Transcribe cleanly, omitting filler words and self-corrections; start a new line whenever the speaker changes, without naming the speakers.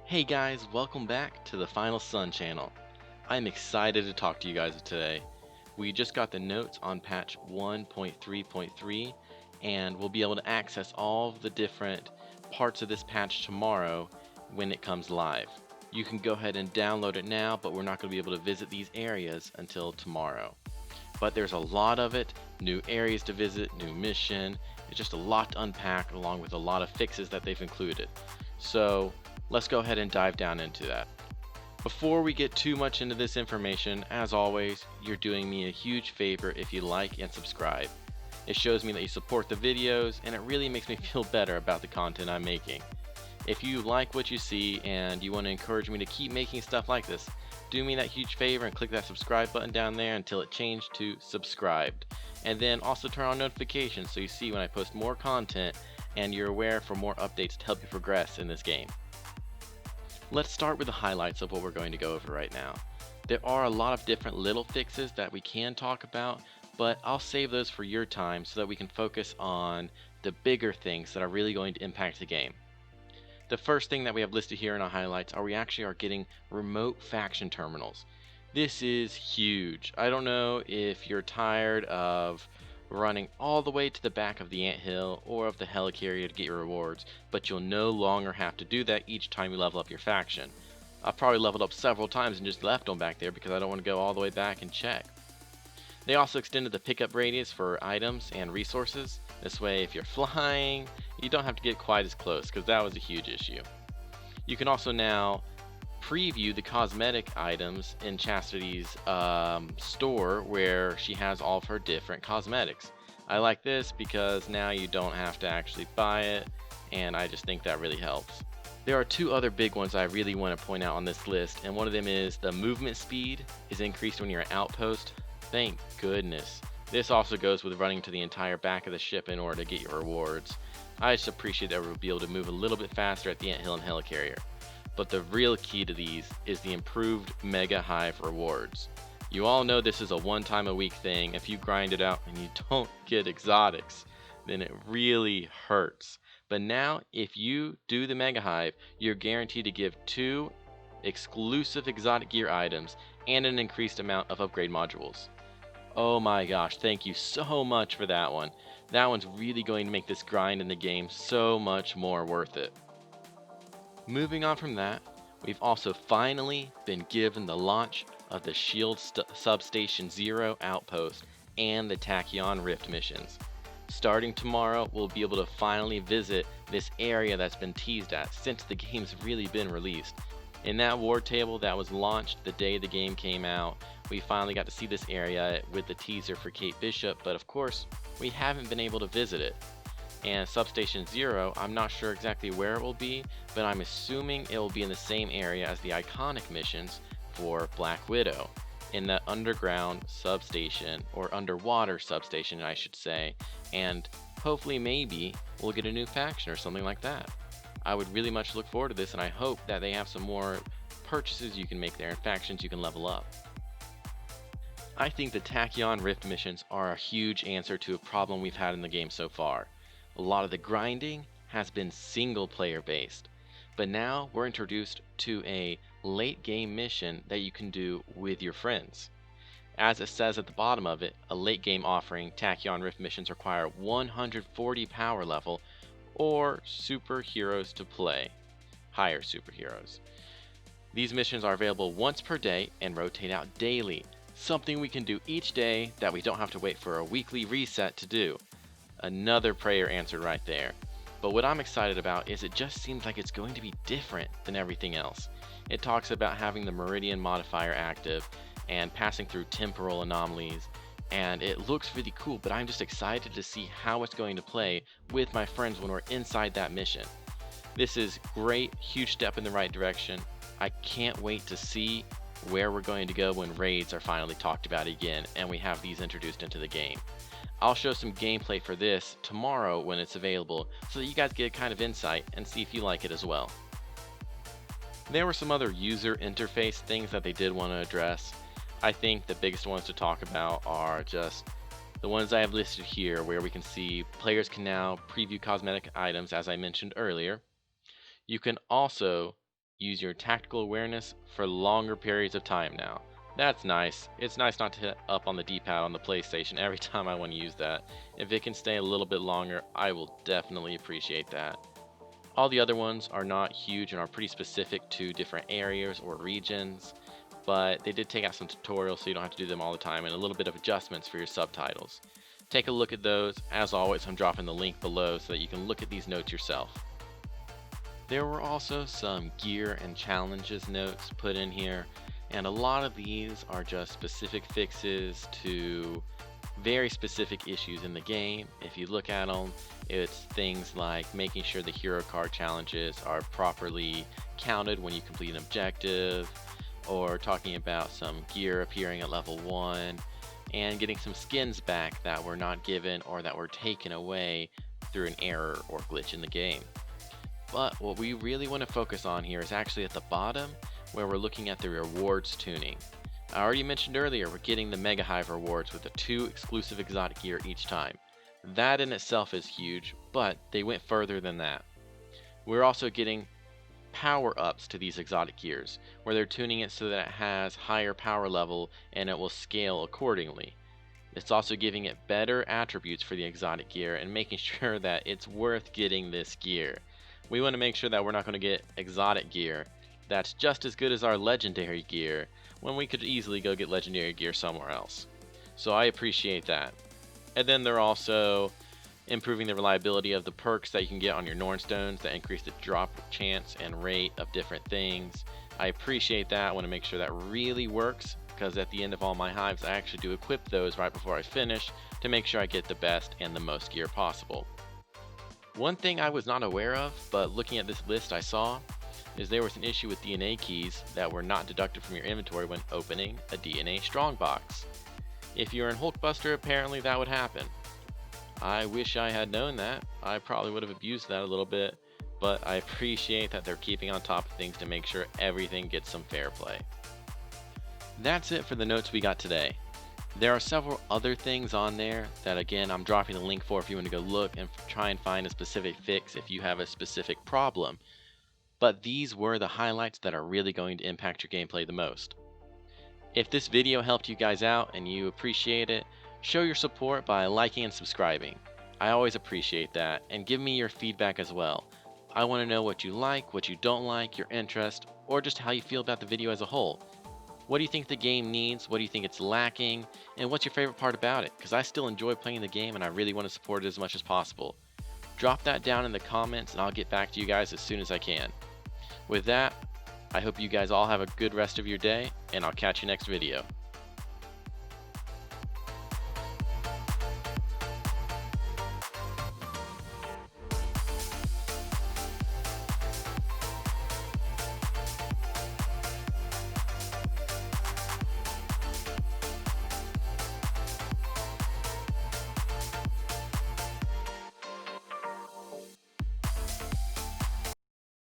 Hey guys, welcome back to the Final Sun channel. I'm excited to talk to you guys today. We just got the notes on patch 1.3.3 and we'll be able to access all of the different parts of this patch tomorrow when it comes live. You can go ahead and download it now, but we're not going to be able to visit these areas until tomorrow. But there's a lot of it, new areas to visit, new mission. It's just a lot to unpack along with a lot of fixes that they've included. So let's go ahead and dive down into that. Before we get too much into this information, as always, you're doing me a huge favor if you like and subscribe. It shows me that you support the videos and it really makes me feel better about the content I'm making. If you like what you see and you want to encourage me to keep making stuff like this, do me that huge favor and click that subscribe button down there until it changed to subscribed. And then also turn on notifications so you see when I post more content and you're aware for more updates to help you progress in this game. Let's start with the highlights of what we're going to go over right now. There are a lot of different little fixes that we can talk about, but I'll save those for your time so that we can focus on the bigger things that are really going to impact the game. The first thing that we have listed here in our highlights are we actually are getting remote faction terminals. This is huge. I don't know if you're tired of running all the way to the back of the anthill or of the helicarrier to get your rewards, but you'll no longer have to do that each time you level up your faction. I've probably leveled up several times and just left them back there because I don't want to go all the way back and check. They also extended the pickup radius for items and resources. This way, if you're flying, you don't have to get quite as close because that was a huge issue. You can also now preview the cosmetic items in Chastity's store where she has all of her different cosmetics. I like this because now you don't have to actually buy it, and I just think that really helps. There are two other big ones I really want to point out on this list, and one of them is the movement speed is increased when you're at Outpost. Thank goodness. This also goes with running to the entire back of the ship in order to get your rewards. I just appreciate that we'll be able to move a little bit faster at the anthill and helicarrier. But the real key to these is the improved Mega Hive rewards. You all know this is a one time a week thing. If you grind it out and you don't get exotics, then it really hurts. But now, if you do the Mega Hive, you're guaranteed to give 2 exclusive exotic gear items and an increased amount of upgrade modules. Oh my gosh, thank you so much for that one. That one's really going to make this grind in the game so much more worth it. Moving on from that, we've also finally been given the launch of the Shield Substation Zero Outpost and the Tachyon Rift missions. Starting tomorrow, we'll be able to finally visit this area that's been teased at since the game's really been released. In that war table that was launched the day the game came out, we finally got to see this area with the teaser for Kate Bishop, but of course, we haven't been able to visit it. And Substation Zero, I'm not sure exactly where it will be, but I'm assuming it will be in the same area as the iconic missions for Black Widow, in the underground substation, or underwater substation I should say, and hopefully maybe we'll get a new faction or something like that. I would really much look forward to this, and I hope that they have some more purchases you can make there and factions you can level up. I think the Tachyon Rift missions are a huge answer to a problem we've had in the game so far. A lot of the grinding has been single player based, but now we're introduced to a late game mission that you can do with your friends. As it says at the bottom of it, a late game offering Tachyon Rift missions require 140 power level or superheroes to play, higher superheroes. These missions are available once per day and rotate out daily, something we can do each day that we don't have to wait for a weekly reset to do. Another prayer answered right there. But what I'm excited about is it just seems like it's going to be different than everything else. It talks about having the Meridian modifier active and passing through temporal anomalies, and it looks really cool, but I'm just excited to see how it's going to play with my friends when we're inside that mission. This is great, huge step in the right direction. I can't wait to see where we're going to go when raids are finally talked about again and we have these introduced into the game. I'll show some gameplay for this tomorrow when it's available so that you guys get a kind of insight and see if you like it as well. There were some other user interface things that they did want to address. I think the biggest ones to talk about are just the ones I have listed here, where we can see players can now preview cosmetic items as I mentioned earlier. You can also Use your tactical awareness for longer periods of time now. That's nice. It's nice not to hit up on the D-pad on the PlayStation every time I want to use that. If it can stay a little bit longer, I will definitely appreciate that. All the other ones are not huge and are pretty specific to different areas or regions, but they did take out some tutorials so you don't have to do them all the time, and a little bit of adjustments for your subtitles. Take a look at those. As always, I'm dropping the link below so that you can look at these notes yourself. There were also some gear and challenges notes put in here, and a lot of these are just specific fixes to very specific issues in the game. If you look at them, it's things like making sure the hero card challenges are properly counted when you complete an objective, or talking about some gear appearing at level 1, and getting some skins back that were not given or that were taken away through an error or glitch in the game. But what we really want to focus on here is actually at the bottom, where we're looking at the rewards tuning. I already mentioned earlier we're getting the Mega Hive rewards with the 2 exclusive exotic gear each time. That in itself is huge, but they went further than that. We're also getting power-ups to these exotic gears, where they're tuning it so that it has higher power level and it will scale accordingly. It's also giving it better attributes for the exotic gear and making sure that it's worth getting this gear. We want to make sure that we're not going to get exotic gear that's just as good as our legendary gear when we could easily go get legendary gear somewhere else. So I appreciate that. And then they're also improving the reliability of the perks that you can get on your Norn Stones that increase the drop chance and rate of different things. I appreciate that. I want to make sure that really works, because at the end of all my hives I actually do equip those right before I finish to make sure I get the best and the most gear possible. One thing I was not aware of, but looking at this list I saw, is there was an issue with DNA keys that were not deducted from your inventory when opening a DNA strongbox. If you're in Hulkbuster, apparently that would happen. I wish I had known that. I probably would have abused that a little bit, but I appreciate that they're keeping on top of things to make sure everything gets some fair play. That's it for the notes we got today. There are several other things on there that, again, I'm dropping the link for if you want to go look and try and find a specific fix if you have a specific problem. But these were the highlights that are really going to impact your gameplay the most. If this video helped you guys out and you appreciate it, show your support by liking and subscribing. I always appreciate that, and give me your feedback as well. I want to know what you like, what you don't like, your interest, or just how you feel about the video as a whole. What do you think the game needs? What do you think it's lacking? And what's your favorite part about it? Because I still enjoy playing the game and I really want to support it as much as possible. Drop that down in the comments and I'll get back to you guys as soon as I can. With that, I hope you guys all have a good rest of your day, and I'll catch you next video.